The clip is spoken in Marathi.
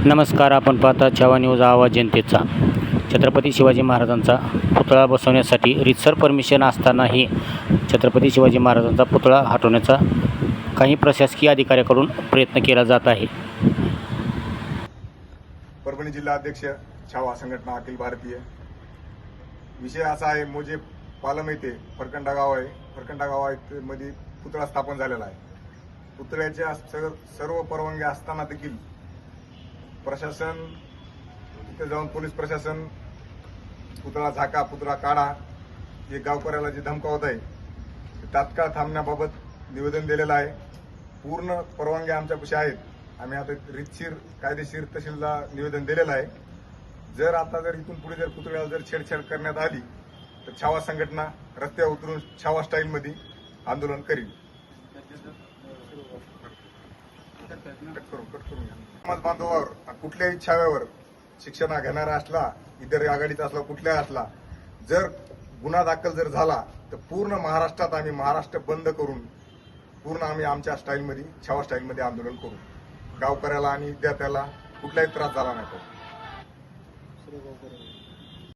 नमस्कार. आपण पाहता छावा न्यूज, आवाज जनतेचा. छत्रपती शिवाजी महाराजांचा पुतळा बसवण्यासाठी रीतसर परमिशन असतानाही छत्रपती शिवाजी महाराजांचा पुतळा हटवण्याचा काही प्रशासकीय अधिकाऱ्याकडून प्रयत्न केला जात आहे. परभणी जिल्हा अध्यक्ष छावा संघटना अखिल भारतीय. विषय असा आहे, मोजे पालम येथे फरकंडा गाव आहे. फरकंडा गावामध्ये पुतळा स्थापन झालेला आहे. पुतळ्याच्या सर्व परवानग्या असताना देखील प्रशासन तिथे जाऊन पोलीस प्रशासन पुतळा झाका, पुतळा काढा हे गावकऱ्याला जे धमकावत आहे तात्काळ थांबण्याबाबत निवेदन दिलेलं आहे. पूर्ण परवानग्या आमच्यापाशी आहेत. आम्ही आता रीतशीर कायदेशीर तहसीलला निवेदन दिलेलं आहे. जर इथून पुढे जर पुतळ्याला जर छेडछाड करण्यात आली तर छावा संघटना रस्त्यावर उतरून छावा स्टाईलमध्ये आंदोलन करील. समाज बांधवावर कुठल्याही छाव्यावर शिक्षण घेणारा असला, इतर आघाडीचा असला, कुठल्याही असला, जर गुन्हा दाखल जर झाला तर पूर्ण महाराष्ट्रात आम्ही महाराष्ट्र बंद करून पूर्ण आम्ही आमच्या स्टाईलमध्ये छावा स्टाईलमध्ये आंदोलन करू. गावकऱ्याला आणि विद्यार्थ्याला कुठलाही त्रास झाला नाही.